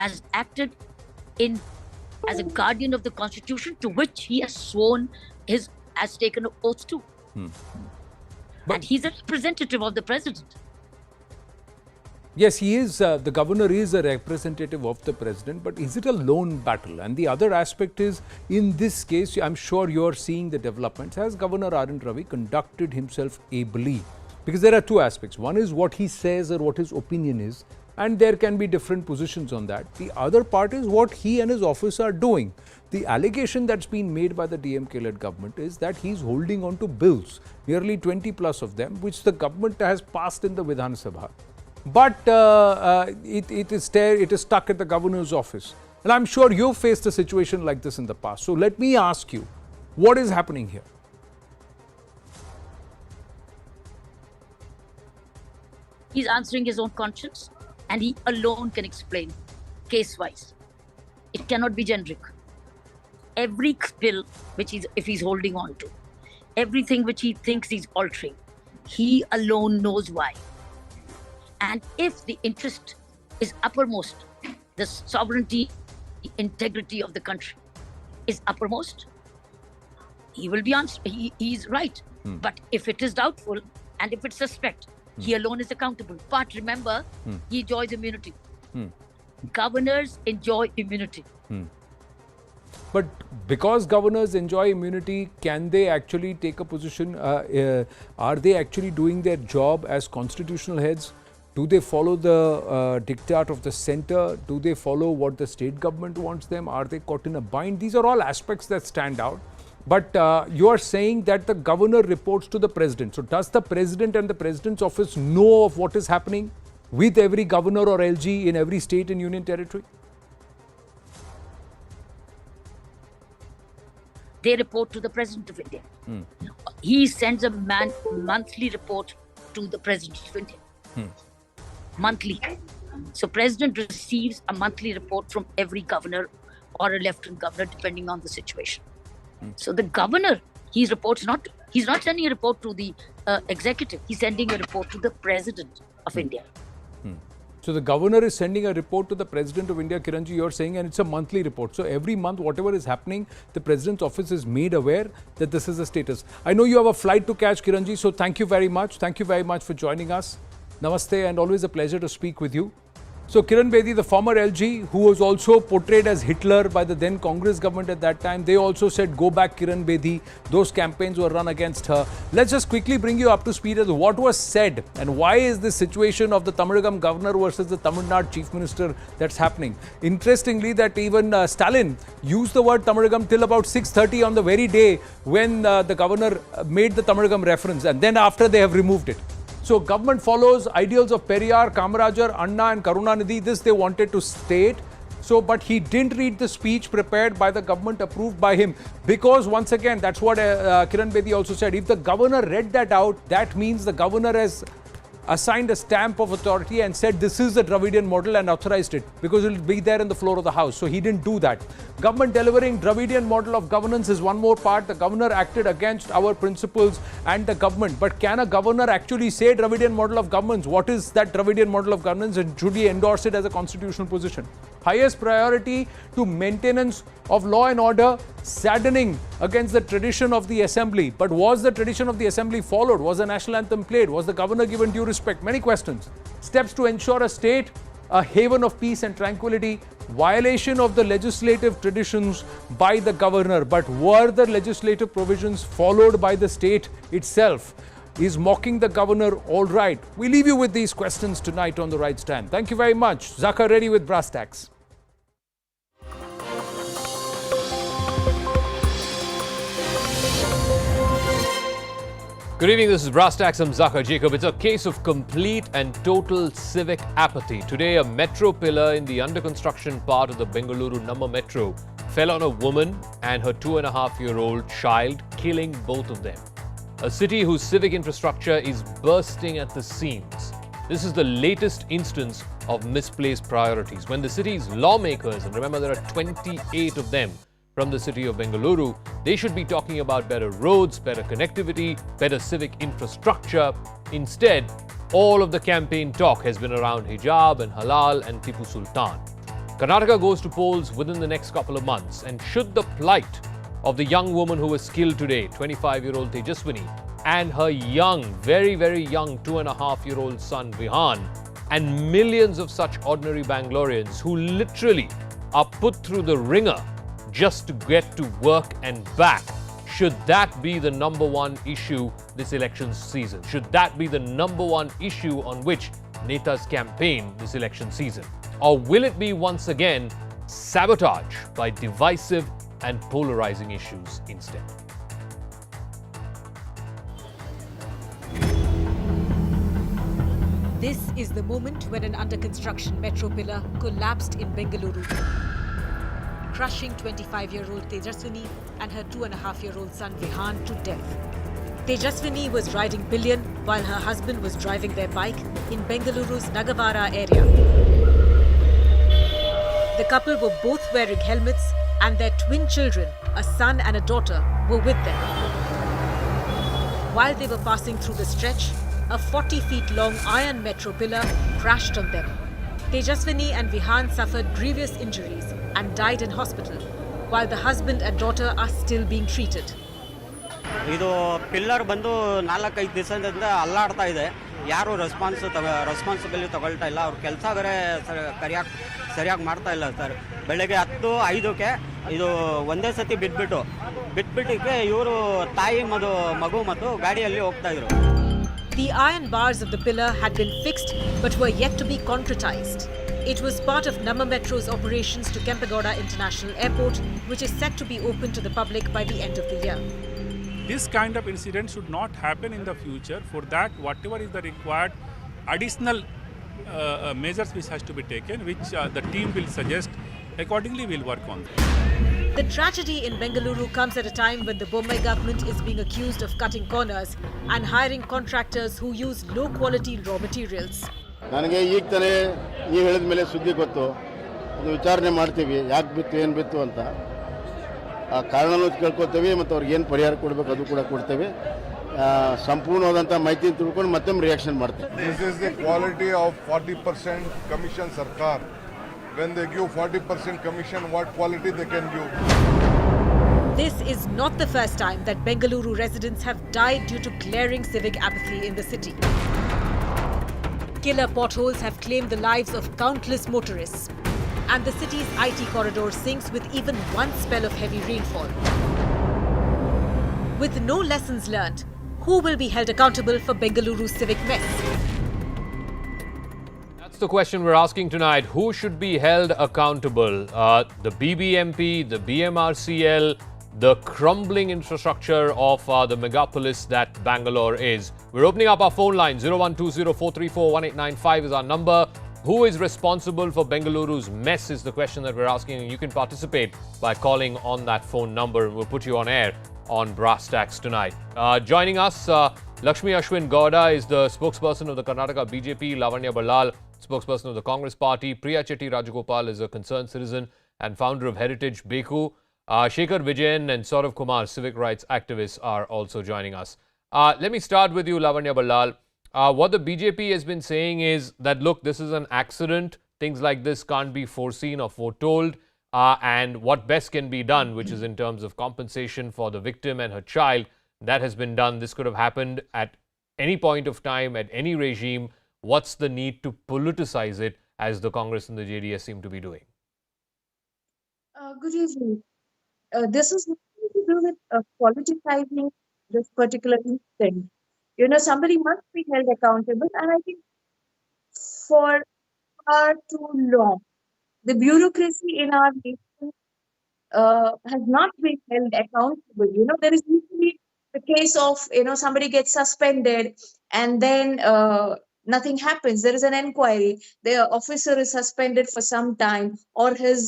has acted in as a guardian of the constitution to which he has sworn has taken an oath to. And he's a representative of the president. Yes, he is. The governor is a representative of the president, but is it a lone battle? And the other aspect is, in this case, I'm sure you're seeing the developments. Has Governor R.N. Ravi conducted himself ably? Because there are two aspects. One is what he says or what his opinion is, and there can be different positions on that. The other part is what he and his office are doing. The allegation that's been made by the DMK-led government is that he's holding on to bills, nearly 20 plus of them, which the government has passed in the Vidhan Sabha. But it is stuck at the governor's office. And I'm sure you've faced a situation like this in the past. So let me ask you, what is happening here? He's answering his own conscience, and he alone can explain, case-wise. It cannot be generic. Every bill which if he's holding on to, everything which he thinks he's altering, he alone knows why. And if the interest is uppermost, the sovereignty, the integrity of the country is uppermost, he will be answered. He's right. But if it is doubtful and if it's suspect, he alone is accountable. But remember, he enjoys immunity. Governors enjoy immunity. But because governors enjoy immunity, can they actually take a position? Are they actually doing their job as constitutional heads? Do they follow the diktat of the centre? Do they follow what the state government wants them? Are they caught in a bind? These are all aspects that stand out. But you are saying that the governor reports to the president. So does the president and the president's office know of what is happening with every governor or LG in every state and union territory? They report to the President of India. He sends a monthly report to the President of India. Monthly. So President receives a monthly report from every governor or a lieutenant governor, depending on the situation. So the governor, he's not sending a report to the executive. He's sending a report to the President of India. So the governor is sending a report to the President of India, Kiranji, you're saying, and it's a monthly report. So every month, whatever is happening, the President's office is made aware that this is the status. I know you have a flight to catch, Kiranji, so thank you very much. Thank you very much for joining us. Namaste, and always a pleasure to speak with you. So Kiran Bedi, the former LG, who was also portrayed as Hitler by the then Congress government at that time, they also said, go back Kiran Bedi. Those campaigns were run against her. Let's just quickly bring you up to speed as what was said and why is this situation of the Tamil Nadu governor versus the Tamil Nadu chief minister that's happening. Interestingly, that even Stalin used the word Tamil Nadu till about 6:30 on the very day when the governor made the Tamil Nadu reference, and then after they have removed it. So government follows ideals of Periyar, Kamarajar, Anna and Karunanidhi. This they wanted to state. So, but he didn't read the speech prepared by the government, approved by him. Because once again, that's what Kiran Bedi also said. If the governor read that out, that means the governor has assigned a stamp of authority and said this is the Dravidian model and authorized it because it will be there in the floor of the house. So he didn't do that. Government delivering Dravidian model of governance is one more part. The governor acted against our principles and the government. But can a governor actually say Dravidian model of governance? What is that Dravidian model of governance, and should he endorse it as a constitutional position? Highest priority to maintenance of law and order, saddening against the tradition of the assembly. But was the tradition of the assembly followed? Was the national anthem played? Was the governor given due respect? Many questions. Steps to ensure a state, a haven of peace and tranquility. Violation of the legislative traditions by the governor. But were the legislative provisions followed by the state itself? Is mocking the governor all right? We leave you with these questions tonight on The Right Stand. Thank you very much. Zaka Reddy with Brass Tacks. Good evening, this is Brass Tacks. I'm Zaka Jacob. It's a case of complete and total civic apathy. Today, a metro pillar in the under construction part of the Bengaluru Namma Metro fell on a woman and her 2.5-year-old child, killing both of them. A city whose civic infrastructure is bursting at the seams. This is the latest instance of misplaced priorities. When the city's lawmakers, and remember there are 28 of them from the city of Bengaluru, they should be talking about better roads, better connectivity, better civic infrastructure. Instead, all of the campaign talk has been around hijab and halal and Tipu Sultan. Karnataka goes to polls within the next couple of months, and should the plight of the young woman who was killed today, 25-year-old Tejaswini, and her young, very, very young 2.5-year-old son Vihan, and millions of such ordinary Bangaloreans who literally are put through the ringer just to get to work and back, should that be the number one issue this election season? Should that be the number one issue on which Netas campaign this election season? Or will it be once again sabotage by divisive and polarizing issues instead? This is the moment when an under-construction metro pillar collapsed in Bengaluru, crushing 25-year-old Tejaswini and her 2.5-year-old son Vihan to death. Tejaswini was riding pillion while her husband was driving their bike in Bengaluru's Nagavara area. The couple were both wearing helmets and their twin children, a son and a daughter, were with them. While they were passing through the stretch, a 40-feet-long iron metro pillar crashed on them. Tejaswini and Vihan suffered grievous injuries and died in hospital, while the husband and daughter are still being treated. ಇದು pillar ಬಂದು 4-5 ದಿವಸದಿಂದ ಅಲ್ಲಾಡ್ತಾ ಇದೆ. ಯಾರು responsibility ತಗೊಳ್ತಾ ಇಲ್ಲ. ಅವ್ರ ಕೆಲಸ ಬೇರೆ ಸರಿಯಾಗಿ ಮಾಡ್ತಾ ಇಲ್ಲ ಸರ್. ಬೆಳಗ್ಗೆ 10:05ಕ್ಕೆ ಇದು ಒಂದೇ ಸತಿ ಬಿಟ್ಬಿಟ್ಟಿಕ್ಕೆ ಇವರು ತಾಯಿ ಮಗು ಮತ್ತು ಗಾಡಿಯಲ್ಲಿ ಹೋಗ್ತಾ ಇದ್ರು. The iron bars of the pillar had been fixed but were yet to be concretized. It was part of Namma Metro's operations to Kempegowda International Airport, which is set to be open to the public by the end of the year. This kind of incident should not happen in the future. For that, whatever is the required additional measures which has to be taken, which the team will suggest, accordingly we'll work on that. The tragedy in Bengaluru comes at a time when the Bombay government is being accused of cutting corners and hiring contractors who use low-quality raw materials. ನನಗೆ ಈಗ ತಾನೇ ನೀವು ಹೇಳಿದ ಮೇಲೆ ಸುದ್ದಿ ಗೊತ್ತು. ಅದು ವಿಚಾರಣೆ ಮಾಡ್ತೀವಿ, ಯಾಕೆ ಬಿತ್ತು ಏನು ಬಿತ್ತು ಅಂತ. ಆ ಕಾರಣನೂ ಕೇಳ್ಕೊತೀವಿ ಮತ್ತು ಅವ್ರಿಗೆ ಏನು ಪರಿಹಾರ ಕೊಡಬೇಕು ಅದು ಕೂಡ ಕೊಡ್ತೇವೆ. ಸಂಪೂರ್ಣವಾದಂಥ ಮಾಹಿತಿ ತಿಳ್ಕೊಂಡು ಮತ್ತೆ ರಿಯಾಕ್ಷನ್ ಮಾಡ್ತೀವಿ. This is the quality of 40% commission Sarkar. When they give 40% commission, what quality they can give? This is not the first time that Bengaluru residents have died due to glaring civic apathy in the city. Killer potholes have claimed the lives of countless motorists, and the city's IT corridor sinks with even one spell of heavy rainfall. With no lessons learned, who will be held accountable for Bengaluru's civic mess? That's the question we're asking tonight. Who should be held accountable? The BBMP, the BMRCL, the crumbling infrastructure of the megapolis that Bangalore is. We're opening up our phone line. 01204341895 is our number. Who is responsible for Bengaluru's mess is the question that we're asking. You can participate by calling on that phone number. We'll put you on air on Brass Tacks tonight. Joining us, Lakshmi Ashwin Gowda is the spokesperson of the Karnataka BJP. Lavanya Ballal, spokesperson of the Congress Party. Priya Chetty Rajagopal is a concerned citizen and founder of Heritage Beku. Shekhar Vijayan and Saurav Kumar, civic rights activists, are also joining us. Let me start with you, Lavanya Ballal. What the BJP has been saying is that, look, this is an accident. Things like this can't be foreseen or foretold. And what best can be done, which is in terms of compensation for the victim and her child, that has been done. This could have happened at any point of time, at any regime. What's the need to politicize it, as the Congress and the JDS seem to be doing? Good evening. This is nothing to do with politicizing this particular incident. You know, somebody must be held accountable, and I think for far too long, the bureaucracy in our nation has not been held accountable. You know, there is usually the case of, somebody gets suspended and then nothing happens. There is an inquiry. The officer is suspended for some time, or his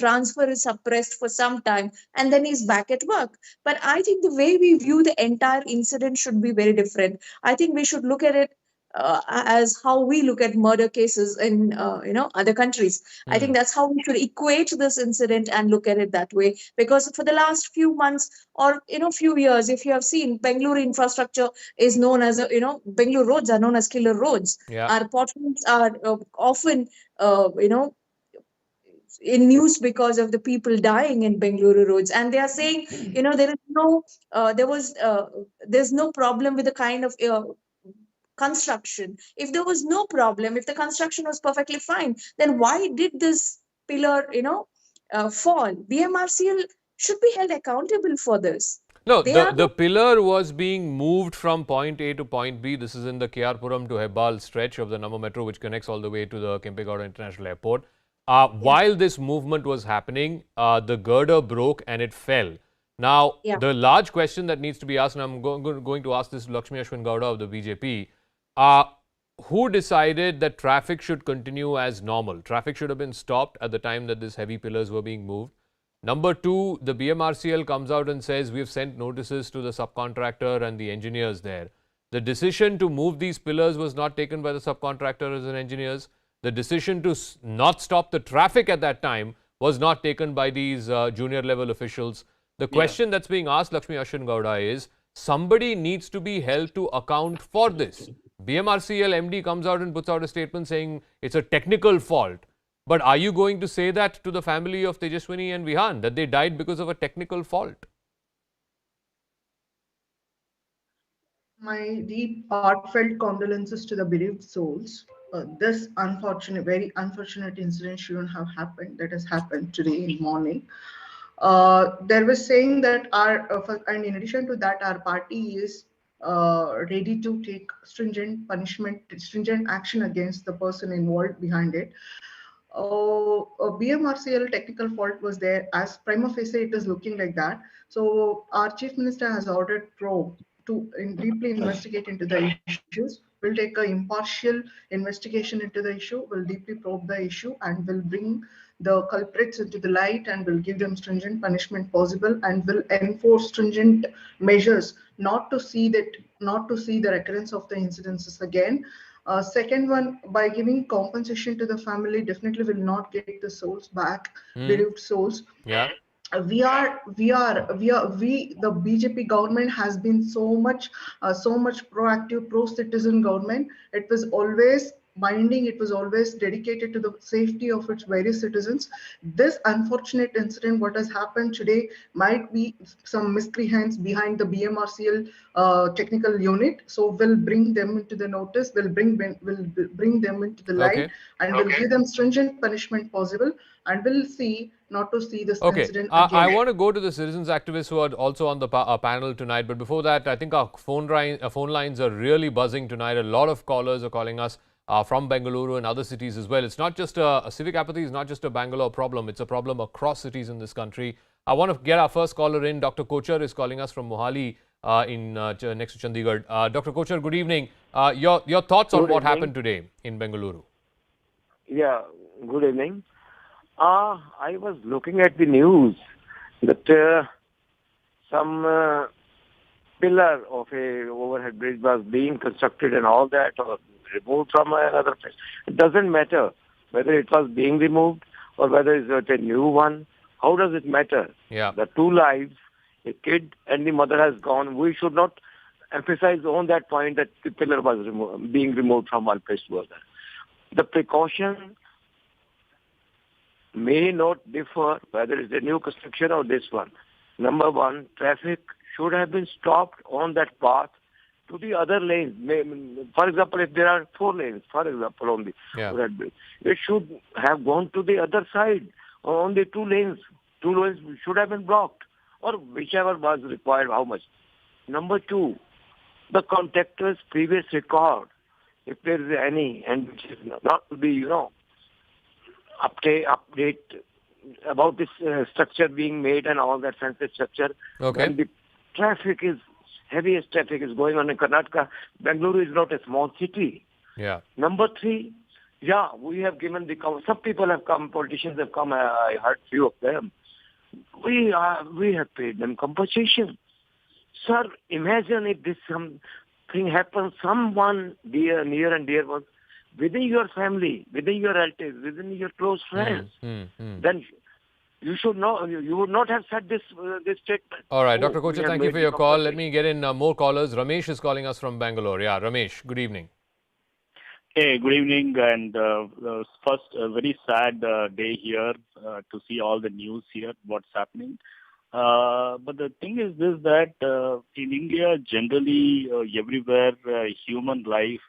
transfer is suppressed for some time, and then he's back at work. But I think the way we view the entire incident should be very different. I think we should look at it as how we look at murder cases in other countries. I think that's how we should equate this incident and look at it that way. Because for the last few months or few years, if you have seen, Bengaluru infrastructure is known as Bengaluru roads are known as killer roads. Yeah. Our potholes are often in news because of the people dying in Bengaluru roads, and they are saying, there is no, there's no problem with the kind of construction. If there was no problem, if the construction was perfectly fine, then why did this pillar, fall? BMRCL should be held accountable for this. No, They the, are the pillar was being moved from point A to point B. This is in the KR-Puram to Hebbal stretch of the Namma Metro, which connects all the way to the Kempegowda International Airport. While this movement was happening, the girder broke and it fell. Now, Yeah. the large question that needs to be asked, and I'm going to ask this to Lakshmi Ashwin Gowda of the BJP, who decided that traffic should continue as normal? Traffic should have been stopped at the time that these heavy pillars were being moved. Number two, the BMRCL comes out and says we've sent notices to the subcontractor and the engineers there. The decision to move these pillars was not taken by the subcontractors and engineers. The decision to not stop the traffic at that time was not taken by these junior level officials. The question that's being asked, Lakshmi Ashwin Gowda, is somebody needs to be held to account for this. BMRCL MD comes out and puts out a statement saying it's a technical fault. But are you going to say that to the family of Tejaswini and Vihan, that they died because of a technical fault? My deep, heartfelt condolences to the bereaved souls. This very unfortunate incident shouldn't have happened. That has happened today in morning. There was saying that and in addition to that, our party is ready to take stringent punishment, stringent action against the person involved behind it. A BMRCL technical fault was there. As prima facie, it is looking like that. So our chief minister has ordered probe to deeply investigate into the issues. We'll take an impartial investigation into the issue. We'll deeply probe the issue and will bring the culprits into the light and will give them stringent punishment possible and will enforce stringent measures not to see the recurrence of the incidences again. Second one, by giving compensation to the family, definitely will not get the souls back, bereaved souls. Yeah. The BJP government has been so much proactive, pro-citizen government. It was always binding, it was always dedicated to the safety of its various citizens. This unfortunate incident, what has happened today, might be some miscreants behind the BMRCL technical unit. So we'll bring them into the notice, we'll bring them into the light, and we'll give them stringent punishment possible, and we'll see not to see this incident again. I want to go to the citizens activists who are also on the panel tonight, but before that, I think our phone lines are really buzzing tonight. A lot of callers are calling us from Bengaluru and other cities as well. It's not just a civic apathy is not just a Bangalore problem. It's a problem across cities in this country. I want to get our first caller in. Dr. Kochar is calling us from Mohali next to Chandigarh. Dr. Kochar, good evening. Your thoughts on what happened today in Bengaluru? Yeah, good evening. I was looking at the news that some pillar of a overhead bridge was being constructed and all that, or removed from another place. It doesn't matter whether it was being removed or whether it's a new one. How does it matter? Yeah. The two lives, a kid and the mother has gone. We should not emphasize on that point that the pillar was being removed from one place to other. The precaution may not differ whether it's a new construction or this one. Number one, traffic should have been stopped on that path to the other lanes. For example, if there are 4 lanes, for example, on the red bridge, it should have gone to the other side, or on the 2 lanes. 2 lanes should have been blocked, or whichever was required, how much. Number 2, the contractor's previous record, if there is any, and which is not to be, update about this structure being made and all that fancy structure. Okay. And the heaviest traffic is going on in Karnataka. Bengaluru is not a small city. Yeah. Number 3, we have given some people have come, politicians have come, I heard few of them. We have paid them compensation. Sir, imagine if this something happens, someone near and dear one, within your family, within your relatives, within your close friends, then you should know, you would not have said this statement. All right, Dr. Kochar, thank you for your call. Let me get in more callers. Ramesh is calling us from Bangalore. Yeah, Ramesh, good evening. Hey, good evening. And first, a very sad day here to see all the news here, what's happening. But the thing is this, that in India, generally, everywhere, human life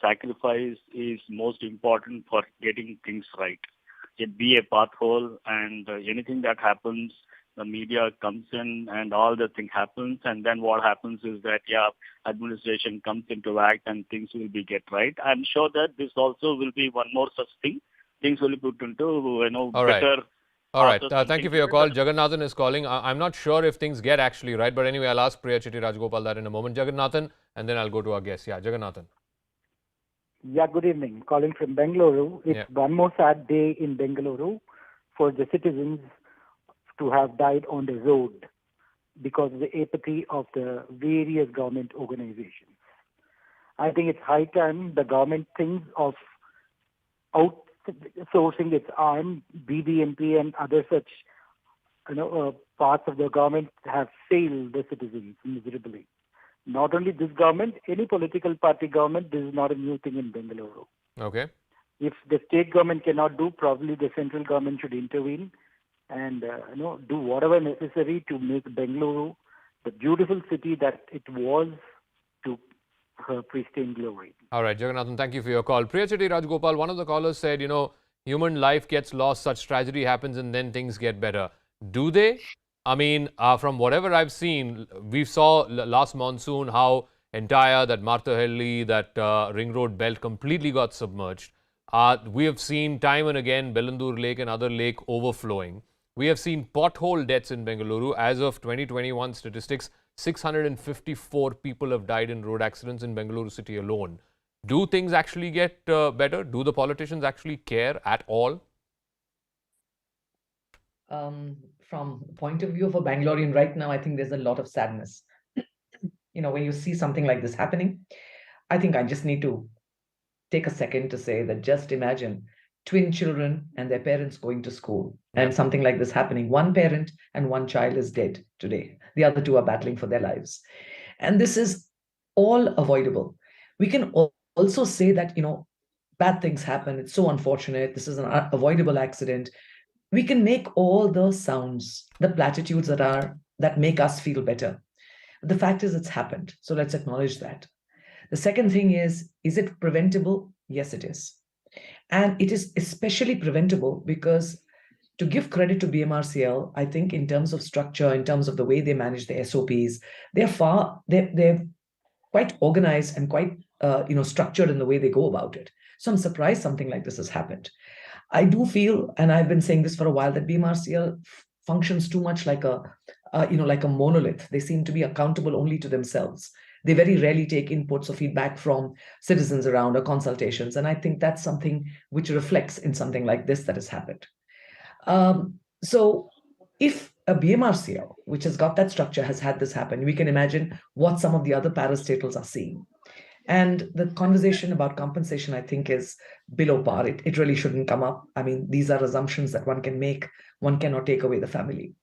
sacrifice is most important for getting things right. It be a pothole, and anything that happens, the media comes in and all the thing happens, and then what happens is that, administration comes into act and things will be get right. I'm sure that this also will be one more such thing. Things will be put into, All right. better. All right. Thank you for your call. Jagannathan is calling. I'm not sure if things get actually right, but anyway, I'll ask Priya Chitti Rajgopal that in a moment. Jagannathan, and then I'll go to our guest. Yeah, Jagannathan. Yeah, good evening. Calling from Bengaluru. It's one more sad day in Bengaluru for the citizens to have died on the road because of the apathy of the various government organizations. I think it's high time the government thinks of outsourcing its arm. BBMP and other such parts of the government have failed the citizens miserably. Not only this government, any political party government, this is not a new thing in Bengaluru. Okay. If the state government cannot do, probably the central government should intervene and do whatever necessary to make Bengaluru the beautiful city that it was to her pristine glory. All right, Jagannathan, thank you for your call. Priya Chitti Rajgopal, one of the callers said, human life gets lost, such tragedy happens, and then things get better. Do they? I mean, from whatever I've seen, we saw last monsoon how entire that Marthahalli, that ring road belt completely got submerged. We have seen time and again Bellandur Lake and other lake overflowing. We have seen pothole deaths in Bengaluru. As of 2021 statistics, 654 people have died in road accidents in Bengaluru city alone. Do things actually get better? Do the politicians actually care at all? From point of view of a Bangalorean right now, I think there's a lot of sadness. When you see something like this happening, I think I just need to take a second to say that just imagine twin children and their parents going to school and something like this happening. One parent and one child is dead today. The other two are battling for their lives. And this is all avoidable. We can also say that, bad things happen. It's so unfortunate. This is an avoidable accident. We can make all the sounds, the platitudes that make us feel better. The fact is it's happened. So let's acknowledge that. The second thing is it preventable? Yes, it is. And it is especially preventable because, to give credit to BMRCL, I think in terms of structure, in terms of the way they manage the SOPs, they're quite organized and quite structured in the way they go about it. So I'm surprised something like this has happened. I do feel, and I've been saying this for a while, that BMRCL functions too much like a monolith. They seem to be accountable only to themselves. They very rarely take inputs or feedback from citizens around or consultations. And I think that's something which reflects in something like this that has happened. So if a BMRCL, which has got that structure, has had this happen, we can imagine what some of the other parastatals are seeing. And the conversation about compensation, I think, is below par. It really shouldn't come up. I mean, these are assumptions that one can make. One cannot take away the family.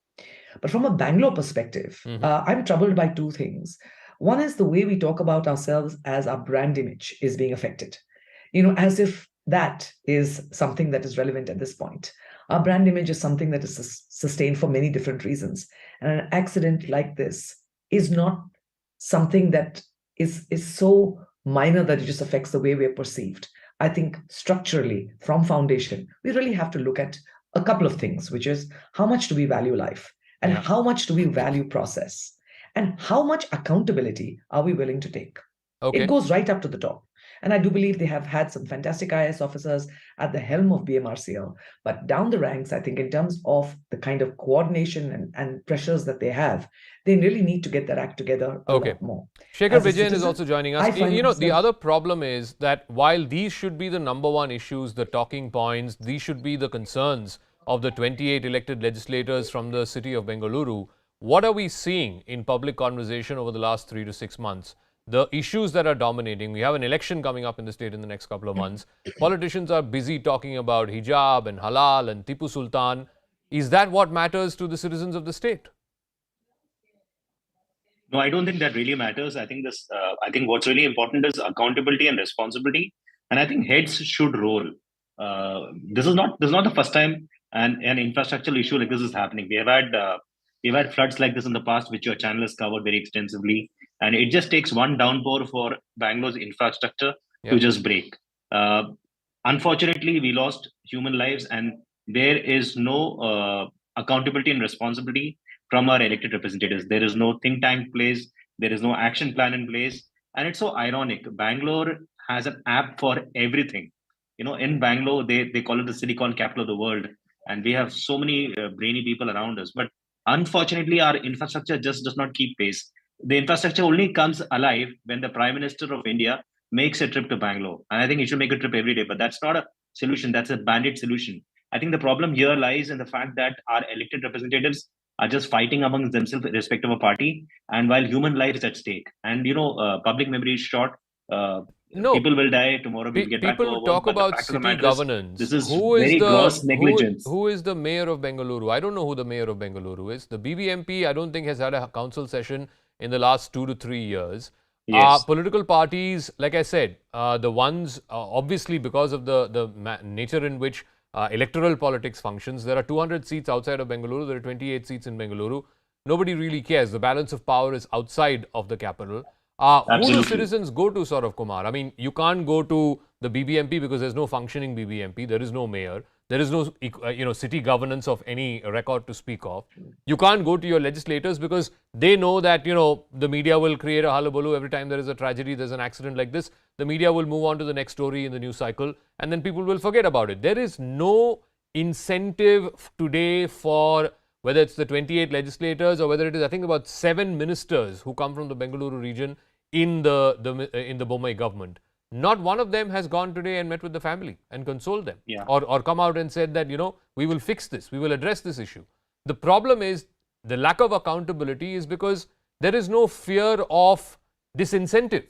But from a Bangalore perspective, I'm troubled by two things. One is the way we talk about ourselves as our brand image is being affected, as if that is something that is relevant at this point. Our brand image is something that is sustained for many different reasons. And an accident like this is not something that is so minor that it just affects the way we are perceived. I think structurally, from foundation, we really have to look at a couple of things, which is how much do we value life and how much do we value process? And how much accountability are we willing to take? Okay. It goes right up to the top. And I do believe they have had some fantastic IAS officers at the helm of BMRCL. But down the ranks, I think in terms of the kind of coordination and pressures that they have, they really need to get their act together a lot more. Shekhar Vijayan is also joining us. The other problem is that while these should be the number one issues, the talking points, these should be the concerns of the 28 elected legislators from the city of Bengaluru, what are we seeing in public conversation over the last 3 to 6 months? The issues that are dominating, we have an election coming up in the state in the next couple of months. Politicians are busy talking about hijab and halal and Tipu Sultan. Is that what matters to the citizens of the state? No, I don't think that really matters. I think what's really important is accountability and responsibility. And I think heads should roll. This is not the first time an infrastructural issue like this is happening. We've had floods like this in the past, which your channel has covered very extensively, and it just takes one downpour for Bangalore's infrastructure to just break. Unfortunately, we lost human lives, and there is no accountability and responsibility from our elected representatives. There is no think tank in place. There is no action plan in place, and it's so ironic. Bangalore has an app for everything. In Bangalore, they call it the silicon capital of the world, and we have so many brainy people around us. But unfortunately, our infrastructure just does not keep pace. The infrastructure only comes alive when the Prime Minister of India makes a trip to Bangalore. And I think he should make a trip every day, but that's not a solution. That's a bandit solution. I think the problem here lies in the fact that our elected representatives are just fighting amongst themselves, irrespective of party, and while human life is at stake. And public memory is short. No, people will die tomorrow. We'll get back to our people work, talk but the about fact of the city matter is, governance. this is very gross negligence. Who is the mayor of Bengaluru? I don't know who the mayor of Bengaluru is. The BBMP, I don't think, has had a council session in the last 2 to 3 years. Yes. Political parties, like I said, the ones, obviously because of the nature in which electoral politics functions, there are 200 seats outside of Bengaluru, there are 28 seats in Bengaluru. Nobody really cares. The balance of power is outside of the capital. Who do citizens go to, Saurav Kumar? I mean, you can't go to the BBMP because there's no functioning BBMP. There is no mayor. There is no city governance of any record to speak of. You can't go to your legislators because they know that the media will create a hullabaloo every time there is a tragedy, there's an accident like this. The media will move on to the next story in the news cycle, and then people will forget about it. There is no incentive today for whether it's the 28 legislators or whether it is, I think, about 7 ministers who come from the Bengaluru region in the Bombay government. Not one of them has gone today and met with the family and consoled them, or come out and said that, we will fix this, we will address this issue. The problem is the lack of accountability is because there is no fear of disincentive.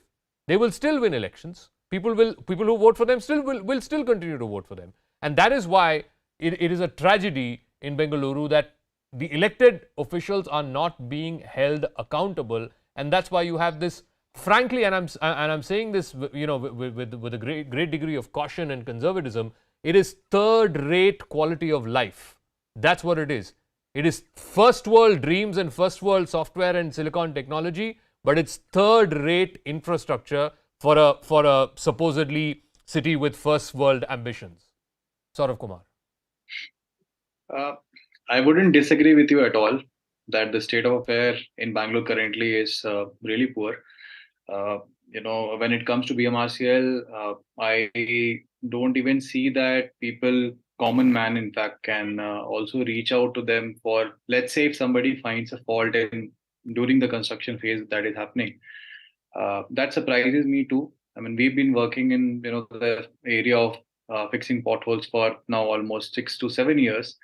They will still win elections. People who vote for them will still continue to vote for them. And that is why it is a tragedy in Bengaluru that the elected officials are not being held accountable, and that's why you have this. Frankly, and I'm saying this, with a great degree of caution and conservatism, it is third-rate quality of life. That's what it is. It is first world dreams and first world software and silicon technology, but it's third-rate infrastructure for a supposedly city with first world ambitions. Saurav Kumar. I wouldn't disagree with you at all that the state of affairs in Bangalore currently is really poor. When it comes to BMRCL, I don't even see that common man, in fact, can also reach out to them for, let's say, if somebody finds a fault during the construction phase that is happening. That surprises me too. I mean, we've been working in the area of fixing potholes for now almost 6 to 7 years.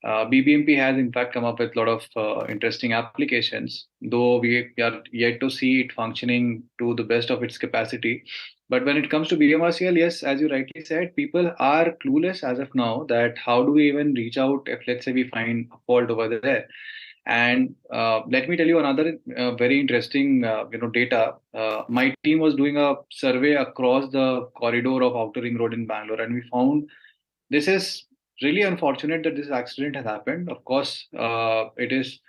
BBMP has in fact come up with a lot of interesting applications, though we are yet to see it functioning to the best of its capacity. But when it comes to BMRCL, yes, as you rightly said, people are clueless as of now that how do we even reach out if, let's say, we find a fault over there. And let me tell you another very interesting data. My team was doing a survey across the corridor of Outer Ring Road in Bangalore, and we found this is really unfortunate that this accident has happened. Of course, it is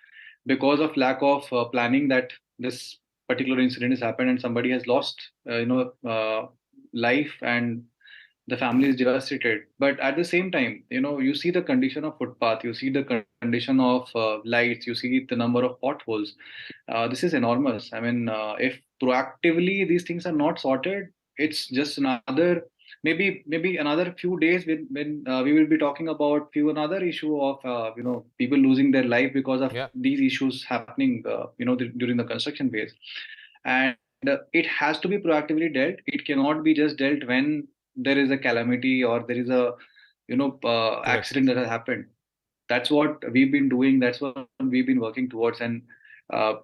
because of lack of planning that this particular incident has happened, and somebody has lost, life, and the family is devastated. But at the same time, you see the condition of footpath, you see the condition of lights, you see the number of potholes. This is enormous. I mean, if proactively these things are not sorted, it's just another. Maybe another few days when we will be talking about another issue of people losing their life because of these issues happening during the construction phase, and it has to be proactively dealt. It cannot be just dealt when there is a calamity or there is a accident that has happened. That's what we've been doing. That's what we've been working towards. And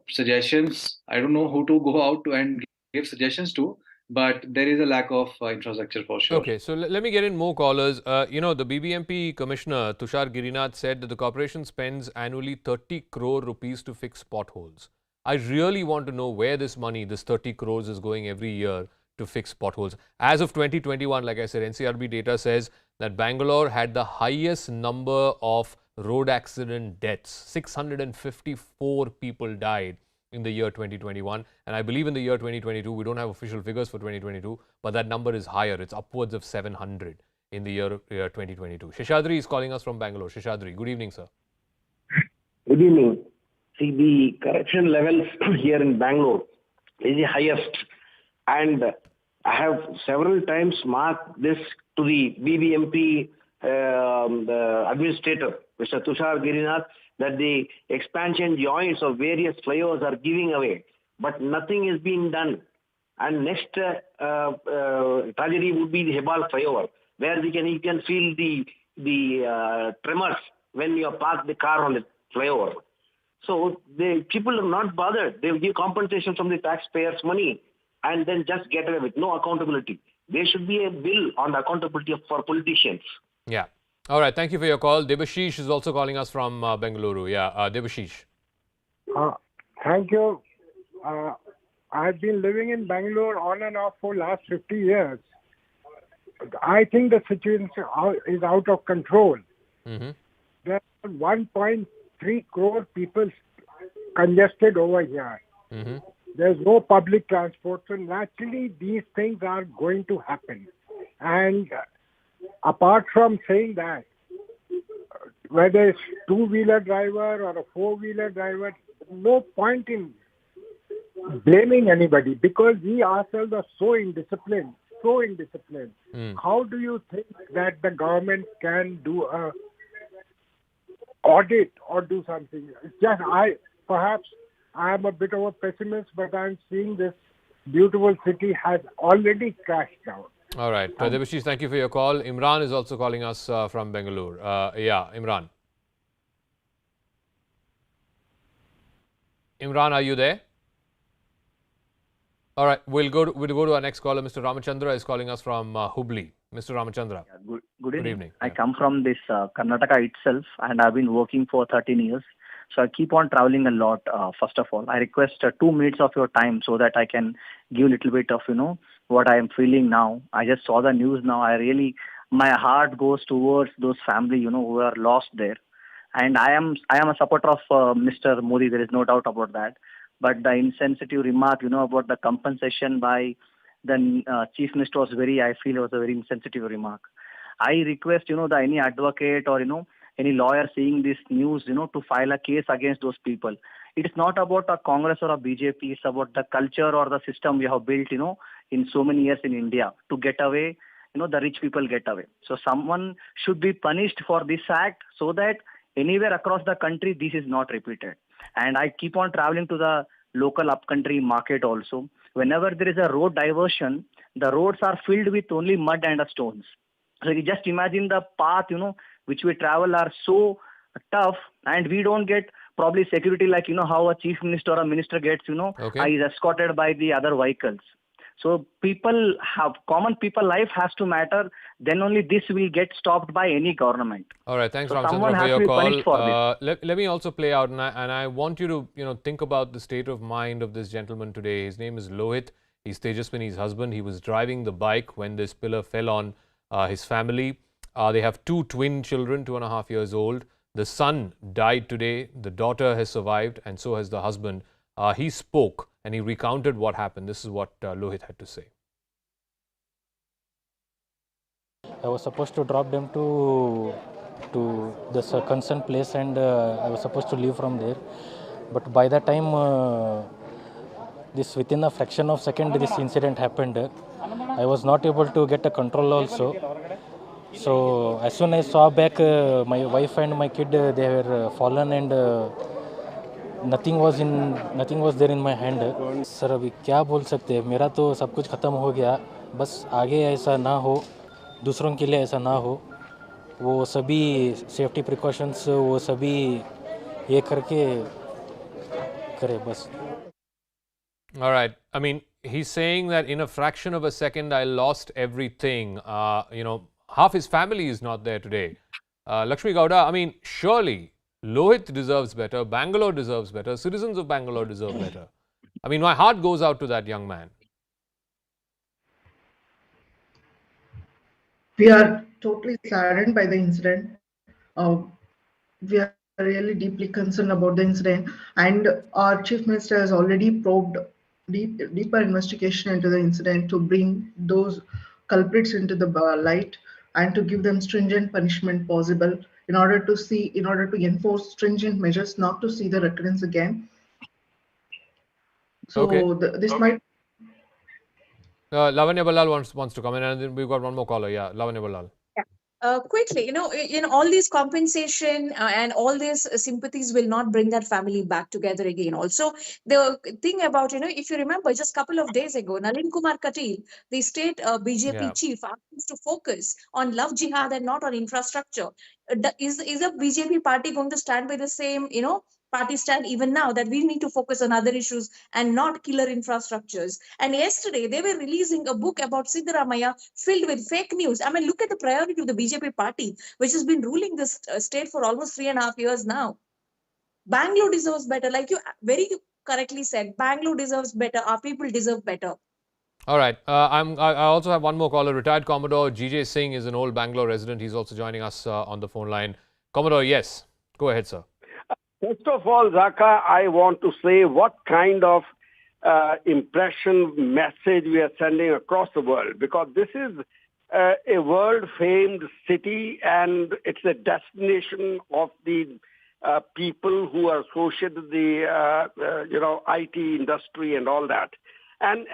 suggestions, I don't know who to go out to and give suggestions to. But there is a lack of infrastructure for sure. Okay, so let me get in more callers. The BBMP Commissioner, Tushar Girinath, said that the corporation spends annually 30 crore rupees to fix potholes. I really want to know where this money, this 30 crores, is going every year to fix potholes. As of 2021, like I said, NCRB data says that Bangalore had the highest number of road accident deaths. 654 people died in the year 2021. And I believe in the year 2022, we don't have official figures for 2022, but that number is higher. It's upwards of 700 in the year 2022. Sheshadri is calling us from Bangalore. Sheshadri, good evening, sir. Good evening. See, the corruption levels here in Bangalore is the highest. And I have several times marked this to the BBMP the administrator, Mr. Tushar Girinath, that the expansion joints of various flyovers are giving away. But nothing is being done. And next tragedy would be the Hebal flyover, where you can feel the tremors when you park the car on the flyover. So the people are not bothered. They will give compensation from the taxpayers' money and then just get away with no accountability. There should be a bill on the accountability for politicians. Yeah. All right. Thank you for your call. Debashish is also calling us from Bengaluru. Yeah, Debashish. Thank you. I've been living in Bangalore on and off for last 50 years. I think the situation is out of control. Mm-hmm. There are 1.3 crore people congested over here. Mm-hmm. There's no public transport, so naturally these things are going to happen. And apart from saying that, whether it's two-wheeler driver or a four-wheeler driver, no point in blaming anybody because we ourselves are so indisciplined. How do you think that the government can do a audit or do something? It's just perhaps I am a bit of a pessimist, but I'm seeing this beautiful city has already crashed down. All right. Debashish, thank you for your call. Imran is also calling us from Bengaluru. Yeah, Imran. Imran, are you there? All right. We'll go to our next caller. Mr. Ramachandra is calling us from Hubli. Mr. Ramachandra. Yeah, good evening. I come from this Karnataka itself, and I've been working for 13 years. So I keep on traveling a lot. First of all, I request 2 minutes of your time so that I can give a little bit of, what I am feeling now. I just saw the news now. My heart goes towards those family, who are lost there. And I am a supporter of Mr. Modi. There is no doubt about that. But the insensitive remark, about the compensation by the Chief Minister was I feel it was a very insensitive remark. I request, any advocate or, any lawyer seeing this news, to file a case against those people. It is not about a Congress or a BJP. It's about the culture or the system we have built, in so many years in India to get away, the rich people get away. So someone should be punished for this act so that anywhere across the country, this is not repeated. And I keep on traveling to the local upcountry market also. Whenever there is a road diversion, the roads are filled with only mud and stones. So you just imagine the path, which we travel are so tough, and we don't get probably security like, how a chief minister or a minister gets, is escorted by the other vehicles. So common people life has to matter. Then only this will get stopped by any government. All right. Thanks, so Ramachandra, for your call. Let me also play out, and I want you to, think about the state of mind of this gentleman today. His name is Lohit. He's Tejaswini's husband. He was driving the bike when this pillar fell on his family. They have 2 twin children, 2.5 years old. The son died today. The daughter has survived, and so has the husband. He spoke and he recounted what happened. This is what Lohit had to say. I was supposed to drop them to the concerned place, and I was supposed to leave from there. But by the time within a fraction of a second, this incident happened. I was not able to get a control also. So as soon as I saw back, my wife and my kid, they were fallen, and nothing was there in my hand. Sir अभी क्या बोल सकते हैं, मेरा तो सब कुछ ख़त्म हो गया. बस आगे ऐसा ना हो, दूसरों के लिए ऐसा ना हो. वो सभी सेफ्टी प्रिकॉशंस वो सभी ये करके करे बस. All right. I mean, he's saying that in a fraction of a second, I lost everything. Half his family is not there today. Lakshmi Gowda, I mean, surely Lohit deserves better. Bangalore deserves better. Citizens of Bangalore deserve better. I mean, my heart goes out to that young man. We are totally saddened by the incident. We are really deeply concerned about the incident, and our chief minister has already probed deeper investigation into the incident to bring those culprits into the light and to give them stringent punishment possible in order to enforce stringent measures not to see the recurrence again. So Okay. this might. Lavanya Ballal wants to come in, and then we've got one more caller. Yeah, Lavanya Ballal. Quickly, all these compensation and all these sympathies will not bring that family back together again. Also, the thing about, if you remember, just a couple of days ago, Nalin Kumar Katil, the state BJP chief, asked us to focus on love jihad and not on infrastructure. Is a BJP party going to stand by the same, party stand even now, that we need to focus on other issues and not killer infrastructures? And yesterday they were releasing a book about Siddaramaiah filled with fake news. I mean, look at the priority of the BJP party, which has been ruling this state for almost 3.5 years now. Bangalore deserves better. Like you very correctly said, Bangalore deserves better. Our people deserve better. All right. I also have one more caller. Retired Commodore GJ Singh is an old Bangalore resident. He's also joining us on the phone line. Commodore, yes. Go ahead, sir. First of all, Zaka, I want to say what kind of impression message we are sending across the world, because this is a world-famed city and it's a destination of the people who are associated with the IT industry and all that. And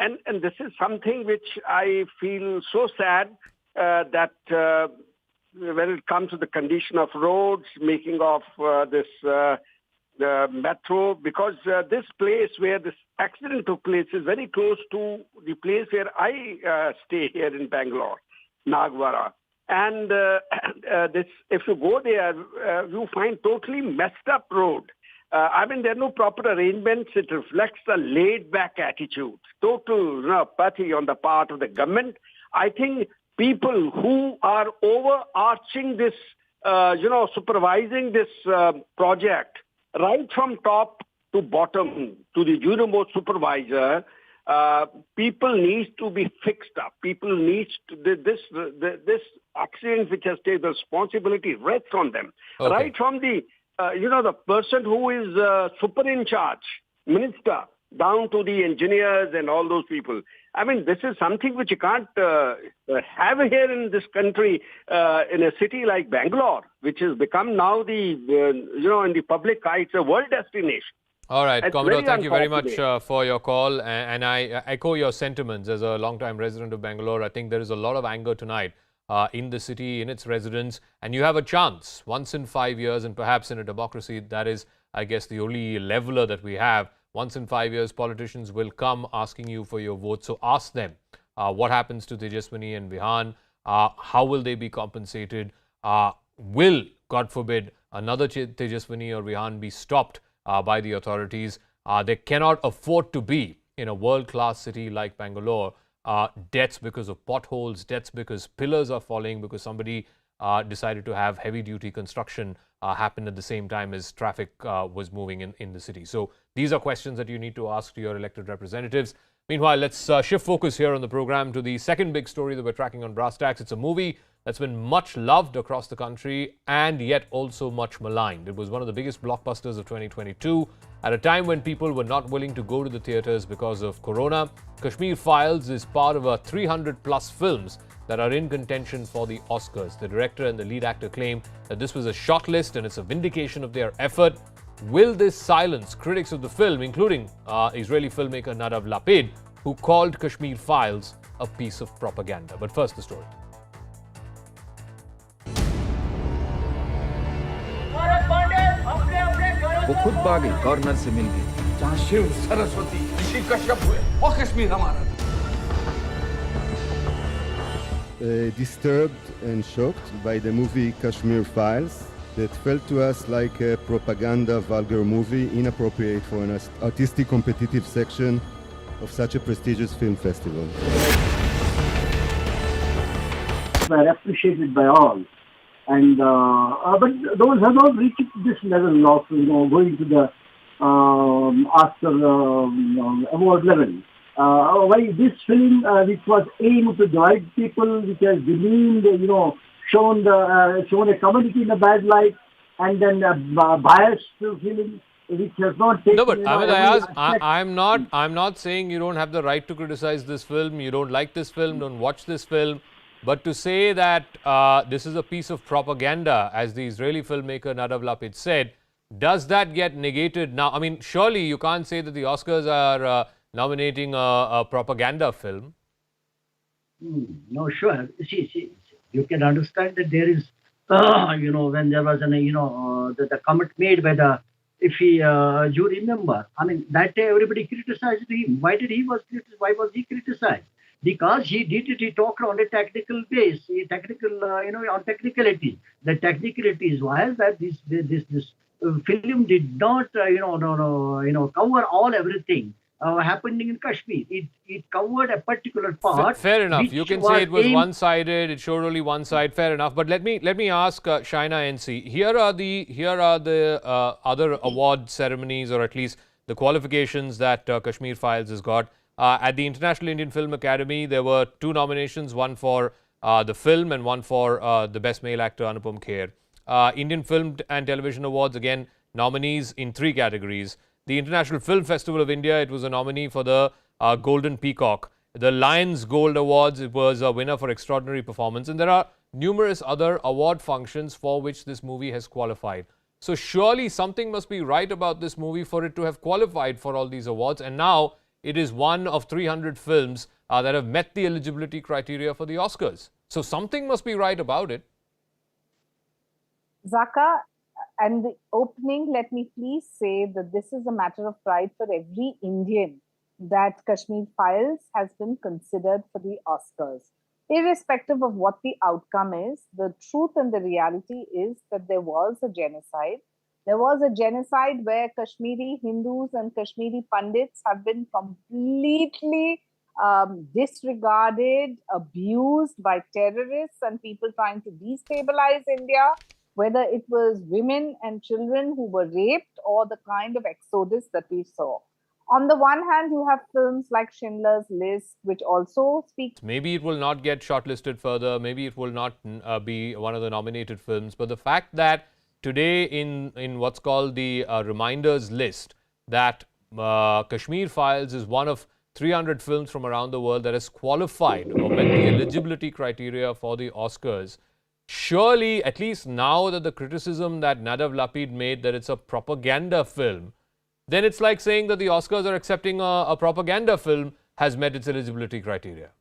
this is something which I feel so sad that when it comes to the condition of roads, making of this the metro, because this place where this accident took place is very close to the place where I stay here in Bangalore, Nagavara. And this, if you go there, you find totally messed up road. I mean, there are no proper arrangements. It reflects a laid-back attitude, total apathy on the part of the government. I think people who are overarching this, supervising this project, right from top to bottom, to the junior-most supervisor, people need to be fixed up. People need to, this accident which has taken the responsibility rests on them. Okay. Right from the, the person who is super in charge, minister, down to the engineers and all those people. I mean, this is something which you can't have here in this country, in a city like Bangalore, which has become now the, in the public eye, it's a world destination. All right, It's Commodore, very thank you very much unfortunate. for your call. And I echo your sentiments as a long-time resident of Bangalore. I think there is a lot of anger tonight in the city, in its residents. And you have a chance once in 5 years, and perhaps in a democracy, that is, I guess, the only leveler that we have. Once in 5 years, politicians will come asking you for your vote. So ask them what happens to Tejaswini and Vihan. How will they be compensated? Will, God forbid, another Tejaswini or Vihan be stopped by the authorities? They cannot afford to be in a world-class city like Bangalore. Deaths because of potholes, deaths because pillars are falling, because somebody decided to have heavy-duty construction happen at the same time as traffic was moving in the city. So these are questions that you need to ask to your elected representatives. Meanwhile, let's shift focus here on the program to the second big story that we're tracking on Brass Tacks. It's a movie that's been much loved across the country and yet also much maligned. It was one of the biggest blockbusters of 2022 at a time when people were not willing to go to the theatres because of Corona. Kashmir Files is part of a 300-plus films that are in contention for the Oscars. The director and the lead actor claim that this was a shortlist and it's a vindication of their effort. Will this silence critics of the film, including Israeli filmmaker Nadav Lapid, who called Kashmir Files a piece of propaganda? But first, the story. वो खुद भागी governor से मिल गई जहाँ शिव सरस्वती ऋषि कश्यप हुए वो कश्मीर हमारा Disturbed and shocked by the movie Kashmir Files that felt to us like a propaganda vulgar movie inappropriate for an artistic competitive section of such a prestigious film festival. Were appreciated by all. And but those have not reached this level of going to the Oscar award level. why this film, which was aimed to divide people, which has demeaned, shown a community in a bad light, and then biased film, which has not taken. No, but every I'm not saying you don't have the right to criticize this film. You don't like this film, don't watch this film. But to say that this is a piece of propaganda, as the Israeli filmmaker Nadav Lapid said, does that get negated now? I mean, surely you can't say that the Oscars are nominating a propaganda film. No, sure. See, you can understand that there is, when there was the comment made by the, if you remember, I mean, that day everybody criticized him. Why was he criticized? Because he talked on a technical base, on technicality. The technicalities was that this film did not, cover everything happening in Kashmir. It covered a particular part. Fair enough. You can say it was one-sided. It showed only one side. Fair enough. But let me ask Shaina NC. Here are the other award ceremonies, or at least the qualifications that Kashmir Files has got. At the International Indian Film Academy, there were 2 nominations, one for the film and one for the Best Male Actor, Anupam Kher. Indian Film and Television Awards, again, nominees in 3 categories. The International Film Festival of India, it was a nominee for the Golden Peacock. The Lions Gold Awards, it was a winner for extraordinary performance. And there are numerous other award functions for which this movie has qualified. So surely something must be right about this movie for it to have qualified for all these awards. And now it is one of 300 films that have met the eligibility criteria for the Oscars. So something must be right about it. Zaka, and the opening, let me please say that this is a matter of pride for every Indian that Kashmir Files has been considered for the Oscars. Irrespective of what the outcome is, the truth and the reality is that there was a genocide. There was a genocide where Kashmiri Hindus and Kashmiri Pandits have been completely disregarded, abused by terrorists and people trying to destabilize India, whether it was women and children who were raped or the kind of exodus that we saw. On the one hand, you have films like Schindler's List, which also speak. Maybe it will not get shortlisted further. Maybe it will not be one of the nominated films. But the fact that today in what's called the reminders list, that Kashmir Files is one of 300 films from around the world that has qualified or met the eligibility criteria for the Oscars. Surely, at least now that the criticism that Nadav Lapid made that it's a propaganda film, then it's like saying that the Oscars are accepting a propaganda film has met its eligibility criteria.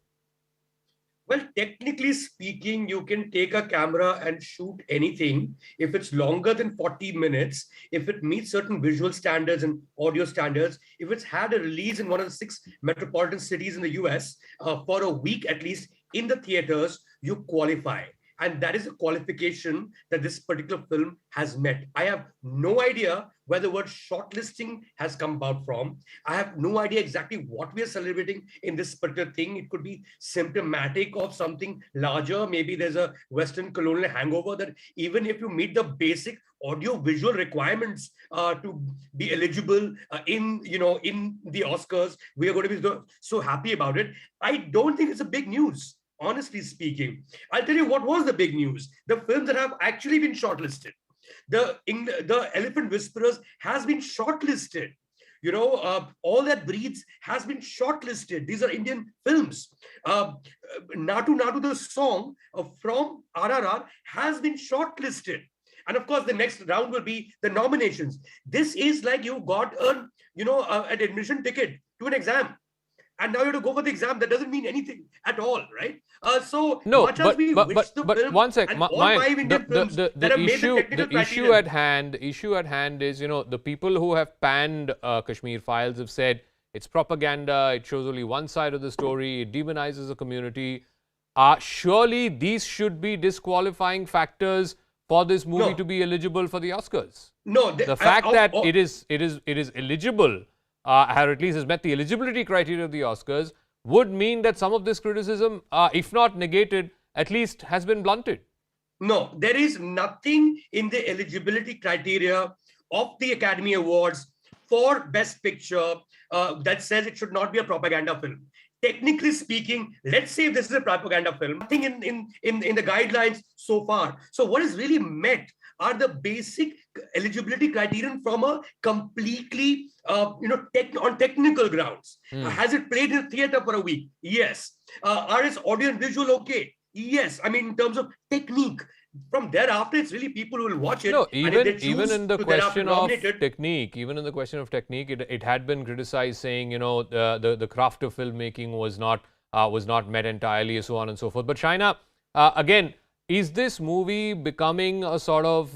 Well, technically speaking, you can take a camera and shoot anything if it's longer than 40 minutes, if it meets certain visual standards and audio standards, if it's had a release in one of the 6 metropolitan cities in the US for a week at least in the theaters, you qualify. And that is a qualification that this particular film has met. I have no idea where the word shortlisting has come about from. I have no idea exactly what we are celebrating in this particular thing. It could be symptomatic of something larger. Maybe there's a Western colonial hangover that even if you meet the basic audio-visual requirements to be eligible in the Oscars, we are going to be so happy about it. I don't think it's a big news. Honestly speaking, I'll tell you what was the big news. The films that have actually been shortlisted. The Elephant Whisperers has been shortlisted. All That Breathes has been shortlisted. These are Indian films. Natu Natu, the song from RRR, has been shortlisted. And of course, the next round will be the nominations. This is like you got an admission ticket to an exam. And now you have to go for the exam. That doesn't mean anything at all, right? No, but one sec. The issue at hand is, the people who have panned Kashmir Files have said it's propaganda. It shows only one side of the story. It demonizes a community. Surely these should be disqualifying factors for this movie to be eligible for the Oscars. No, the fact that it is eligible. Or at least has met the eligibility criteria of the Oscars, would mean that some of this criticism, if not negated, at least has been blunted. No, there is nothing in the eligibility criteria of the Academy Awards for Best Picture that says it should not be a propaganda film. Technically speaking, let's say if this is a propaganda film, nothing in the guidelines so far. So what is really met are the basic eligibility criterion from a completely, on technical grounds. Has it played in theater for a week? Yes. Are its audio and visual okay? Yes. I mean, in terms of technique. From thereafter, it's really people who will watch it. No, even in the question of technique, it had been criticized, saying, the craft of filmmaking was not met entirely, so on and so forth. But Shaina, again, is this movie becoming a sort of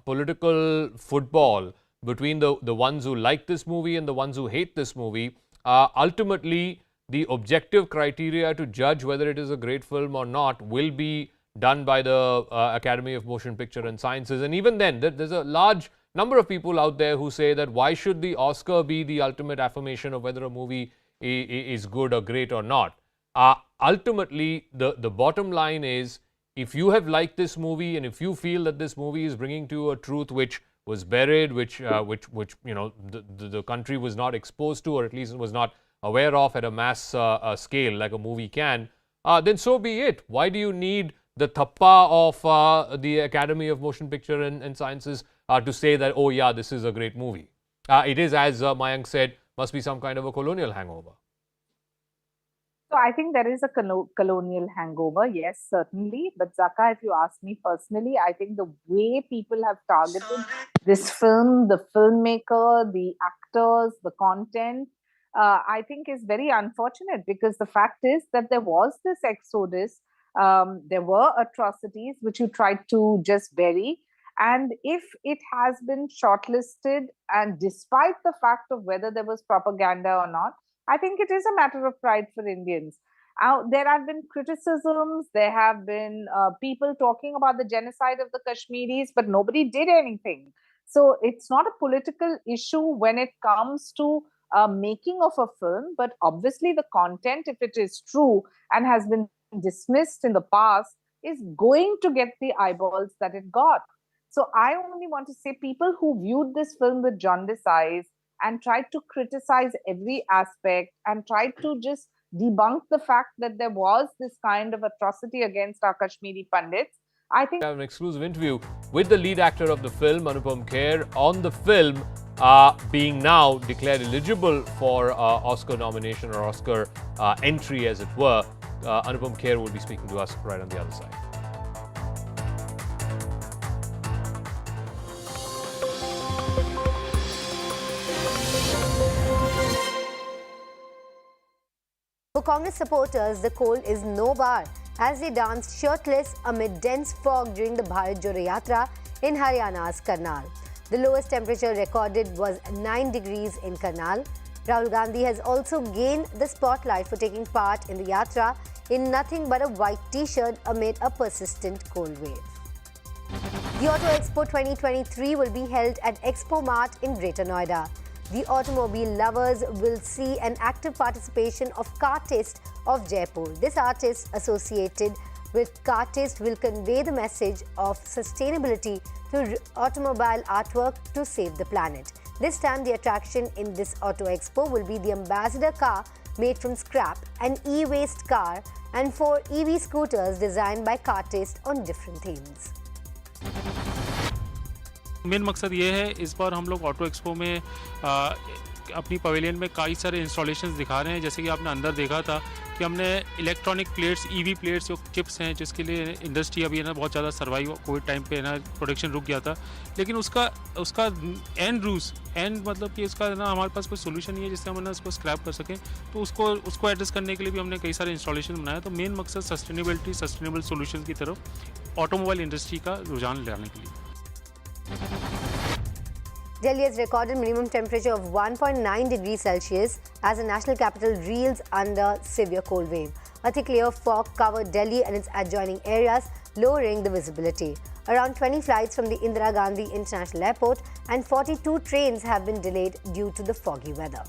political football between the ones who like this movie and the ones who hate this movie? Ultimately, the objective criteria to judge whether it is a great film or not will be done by the Academy of Motion Picture and Sciences. And even then, there's a large number of people out there who say that why should the Oscar be the ultimate affirmation of whether a movie is good or great or not? Ultimately, the bottom line is, if you have liked this movie and if you feel that this movie is bringing to you a truth which was buried, which the country was not exposed to, or at least was not aware of at a mass scale like a movie can, then so be it. Why do you need the thappa of the Academy of Motion Picture and Sciences to say that, oh yeah, this is a great movie? It is, as Mayank said, must be some kind of a colonial hangover. So I think there is a colonial hangover, yes, certainly. But Zaka, if you ask me personally, I think the way people have targeted this film, the filmmaker, the actors, the content, I think is very unfortunate, because the fact is that there was this exodus. There were atrocities which you tried to just bury. And if it has been shortlisted, and despite the fact of whether there was propaganda or not, I think it is a matter of pride for Indians. There have been criticisms, there have been people talking about the genocide of the Kashmiris, but nobody did anything. So it's not a political issue when it comes to making of a film, but obviously the content, if it is true and has been dismissed in the past, is going to get the eyeballs that it got. So I only want to say, people who viewed this film with jaundiced eyes and tried to criticize every aspect and tried to just debunk the fact that there was this kind of atrocity against our Kashmiri Pandits, I think... I have an exclusive interview with the lead actor of the film, Anupam Kher, on the film being now declared eligible for Oscar nomination or Oscar entry, as it were. Anupam Kher will be speaking to us right on the other side. For Congress supporters, the cold is no bar as they danced shirtless amid dense fog during the Bharat Jodo Yatra in Haryana's Karnal. The lowest temperature recorded was 9 degrees in Karnal. Rahul Gandhi has also gained the spotlight for taking part in the Yatra in nothing but a white t-shirt amid a persistent cold wave. The Auto Expo 2023 will be held at Expo Mart in Greater Noida. The automobile lovers will see an active participation of Cartist of Jaipur. This artist associated with Cartist will convey the message of sustainability through automobile artwork to save the planet. This time, the attraction in this Auto Expo will be the Ambassador car made from scrap, an e-waste car, and 4 EV scooters designed by Cartist on different themes. Main मकसद ये है, इस बार हम लोग auto expo में अपनी pavilion में कई सारे इंस्टॉलेशंस दिखा रहे हैं। जैसे कि आपने अंदर देखा था कि हमने इलेक्ट्रॉनिक प्लेट्स, ईवी प्लेट्स, जो चिप्स हैं, जिसके लिए इंडस्ट्री अभी है ना बहुत ज़्यादा सर्वाइव, कोविड टाइम पे ना प्रोडक्शन रुक गया था, लेकिन उसका एंड मतलब कि उसका ना हमारे पास कोई सोल्यूशन नहीं है जिससे हम ना उसको स्क्रैप कर सकें। तो उसको एड्रेस करने के लिए भी हमने कई सारे इंस्टॉलेशन बनाए। तो मेन मकसद सस्टेनेबल सोल्यूशन की तरफ ऑटोमोबाइल इंडस्ट्री का रुझान लाने के लिए। Delhi has recorded minimum temperature of 1.9 degrees Celsius as the national capital reels under severe cold wave. A thick layer of fog covered Delhi and its adjoining areas, lowering the visibility. Around 20 flights from the Indira Gandhi International Airport and 42 trains have been delayed due to the foggy weather.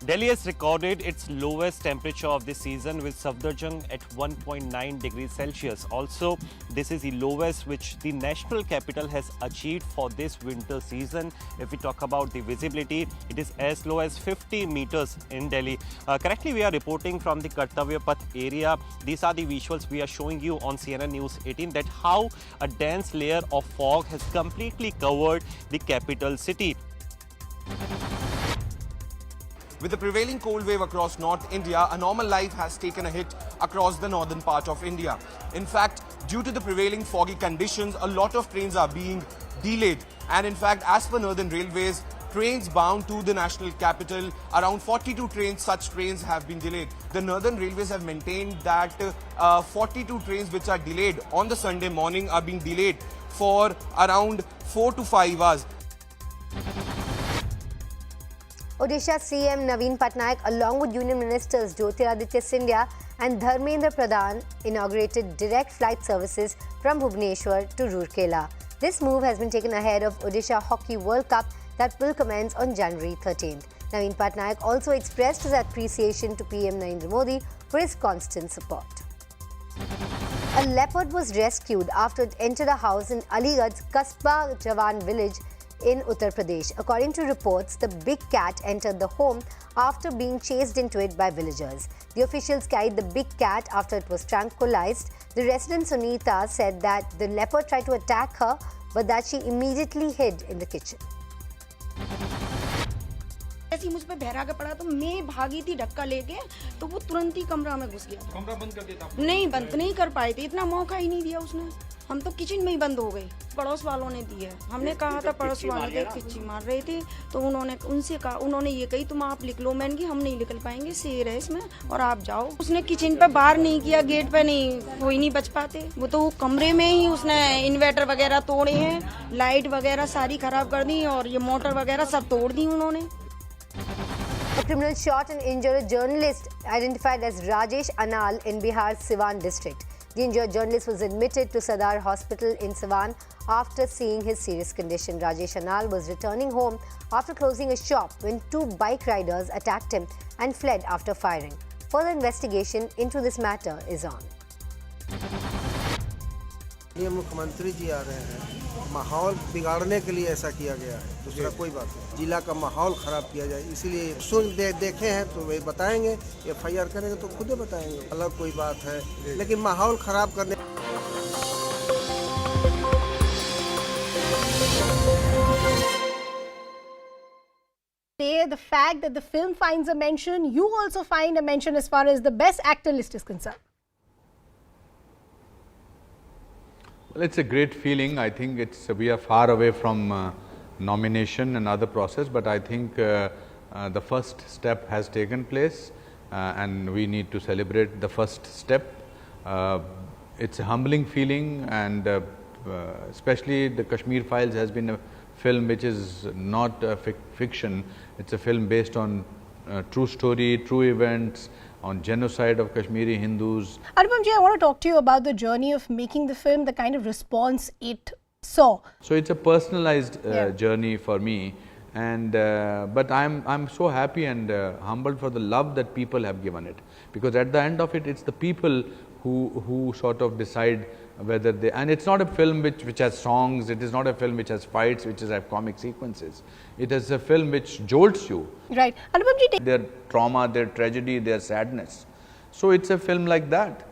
Delhi has recorded its lowest temperature of this season with submergence at 1.9 degrees Celsius. Also, this is the lowest which the national capital has achieved for this winter season. If we talk about the visibility, it is as low as 50 meters in Delhi. Currently, we are reporting from the Kartavya Path area. These are the visuals we are showing you on CNN News 18 that how a dense layer of fog has completely covered the capital city. With the prevailing cold wave across North India, a normal life has taken a hit across the northern part of India. In fact, due to the prevailing foggy conditions, a lot of trains are being delayed. And in fact, as per Northern Railways, trains bound to the national capital, around 42 such trains have been delayed. The Northern Railways have maintained that 42 trains which are delayed on the Sunday morning are being delayed for around 4 to 5 hours. Odisha CM Naveen Patnaik, along with Union Ministers Jyotiraditya Scindia and Dharmendra Pradhan, inaugurated direct flight services from Bhubaneswar to Rourkela. This move has been taken ahead of Odisha Hockey World Cup that will commence on January 13th. Naveen Patnaik also expressed his appreciation to PM Narendra Modi for his constant support. A leopard was rescued after it entered a house in Aligarh's Kasba Jawan village in Uttar Pradesh. According to reports, the big cat entered the home after being chased into it by villagers. The officials carried the big cat after it was tranquilized. The resident Sunita said that the leopard tried to attack her, but that she immediately hid in the kitchen. ऐसे मुझ पे बहरा के पड़ा तो मैं भागी थी धक्का लेके तो वो तुरंत ही कमरा में घुस गया। कमरा बंद कर दिया था? नहीं बंद नहीं कर पाए थे, इतना मौका ही नहीं दिया उसने। हम तो किचन में ही बंद हो गए। पड़ोस वालों ने दी है, हमने कहा था पड़ोस वालों के किच्ची मार रहे थे तो उन्होंने ये कही तुम आप लिख लो, मैंने कि हम नहीं निकल पाएंगे, शेर है इसमें और आप जाओ। उसने किचन पे बाहर नहीं किया, गेट पे नहीं, कोई नहीं बच पाते। वो तो कमरे में ही उसने इन्वर्टर वगैरह तोड़े हैं, लाइट वगैरह सारी खराब कर दी और ये मोटर वगैरह सब तोड़ दी उन्होंने। A criminal shot and injured a journalist identified as Rajesh Anal in Bihar's Siwan district. The injured journalist was admitted to Sadar Hospital in Siwan after seeing his serious condition. Rajesh Anal was returning home after closing a shop when two bike riders attacked him and fled after firing. Further investigation into this matter is on. ये मुख्यमंत्री जी आ रहे हैं, माहौल बिगाड़ने के लिए ऐसा किया गया है, दूसरा कोई बात नहीं। जिला का माहौल खराब किया जाए इसलिए देखे हैं तो वे बताएंगे, FIR करेंगे तो खुद ही बताएंगे, अलग कोई बात है, लेकिन माहौल खराब करने। The fact that the film finds a mention, you also find a mention as far as the best actor list is concerned. Well, it's a great feeling. I think we are far away from nomination and other process, but I think the first step has taken place and we need to celebrate the first step. It's a humbling feeling, and especially the Kashmir Files has been a film which is not fiction. It's a film based on true story, true events, on genocide of Kashmiri Hindus. Anupam ji, I want to talk to you about the journey of making the film, the kind of response it saw. So it's a personalized journey for me, and but I'm so happy and humbled for the love that people have given it, because at the end of it, it's the people who sort of decide whether they, and it's not a film which has songs, it is not a film which has fights, which have comic sequences. It is a film which jolts you. Right. Anupam ji, their trauma, their tragedy, their sadness. So it's a film like that.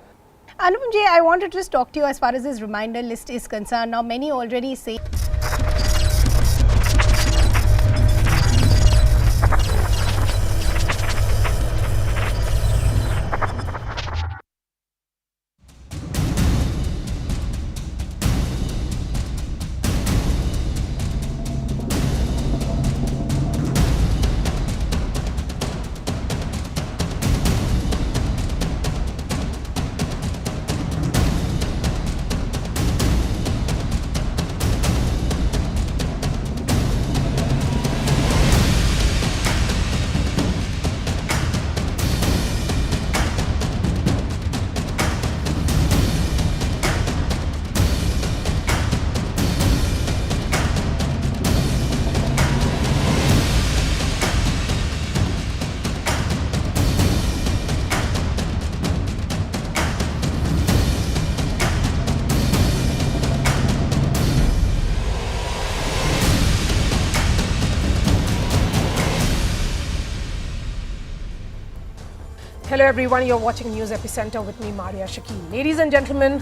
Anupam ji, I want to just talk to you as far as this reminder list is concerned. Now, many already say Hello everyone, you're watching News Epicenter with me, Maria Shakil. Ladies and gentlemen,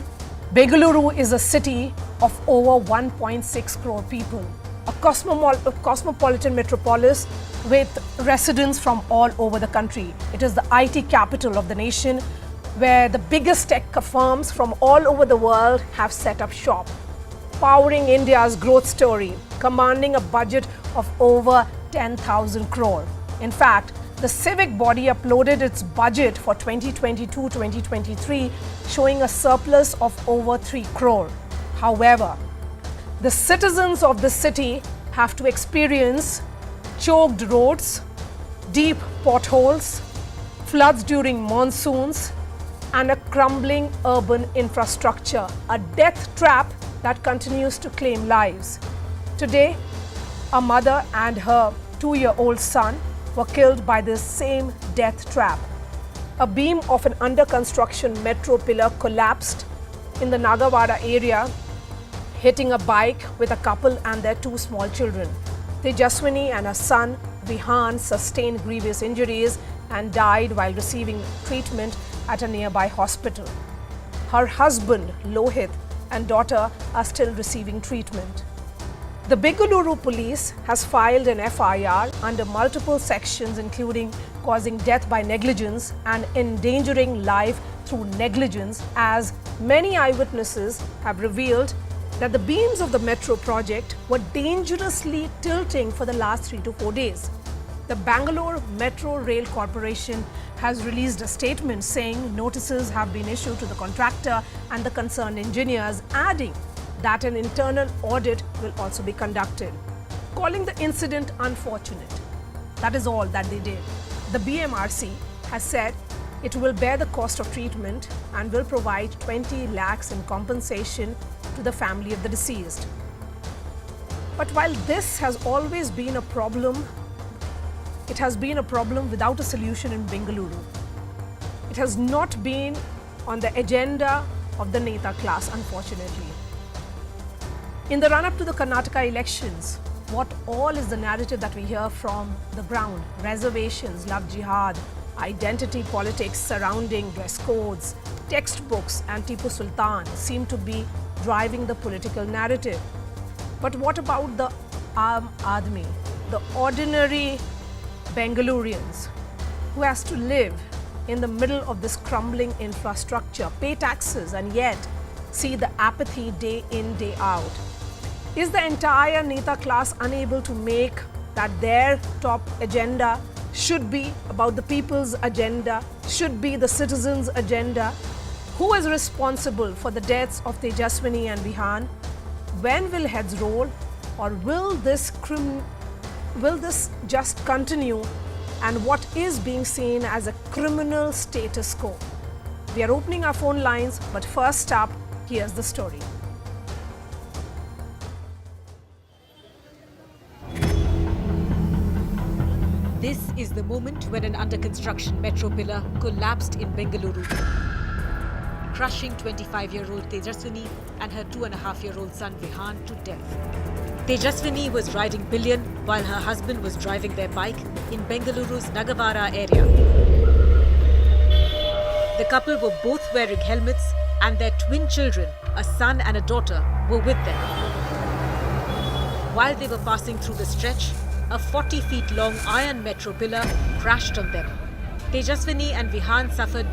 Bengaluru is a city of over 1.6 crore people, a cosmopolitan metropolis with residents from all over the country. It is the IT capital of the nation, where the biggest tech firms from all over the world have set up shop, powering India's growth story, commanding a budget of over 10,000 crore. In fact, the civic body uploaded its budget for 2022-2023, showing a surplus of over 3 crore. However, the citizens of the city have to experience choked roads, deep potholes, floods during monsoons, and a crumbling urban infrastructure, a death trap that continues to claim lives. Today, a mother and her 2-year-old son were killed by this same death trap. A beam of an under-construction metro pillar collapsed in the Nagavara area, hitting a bike with a couple and their 2 small children. Tejaswini and her son Vihan sustained grievous injuries and died while receiving treatment at a nearby hospital. Her husband Lohit and daughter are still receiving treatment. The Bengaluru police has filed an FIR under multiple sections, including causing death by negligence and endangering life through negligence, as many eyewitnesses have revealed that the beams of the metro project were dangerously tilting for the last 3 to 4 days. The Bangalore Metro Rail Corporation has released a statement saying notices have been issued to the contractor and the concerned engineers, adding that an internal audit will also be conducted, calling the incident unfortunate. That is all that they did. The BMRC has said it will bear the cost of treatment and will provide 20 lakhs in compensation to the family of the deceased. But while this has always been a problem, it has been a problem without a solution in Bengaluru. It has not been on the agenda of the Neta class, unfortunately. In the run-up to the Karnataka elections, what all is the narrative that we hear from the ground? Reservations, love jihad, identity politics surrounding dress codes, textbooks and Tipu Sultan seem to be driving the political narrative. But what about the Aam Aadmi, the ordinary Bengalurians who has to live in the middle of this crumbling infrastructure, pay taxes and yet see the apathy day in, day out? Is the entire Neta class unable to make that their top agenda should be about the people's agenda, should be the citizens' agenda? Who is responsible for the deaths of Tejaswini and Vihan? When will heads roll, or will this just continue and what is being seen as a criminal status quo? We are opening our phone lines, but first up, here's the story. This is the moment when an under-construction metro pillar collapsed in Bengaluru, crushing 25-year-old Tejaswini and her 2.5-year-old son Vihan to death. Tejaswini was riding pillion while her husband was driving their bike in Bengaluru's Nagavara area. The couple were both wearing helmets and their twin children, a son and a daughter, were with them. While they were passing through the stretch, a 40 feet long iron metro pillar crashed on them. Tejaswini and Vihan suffered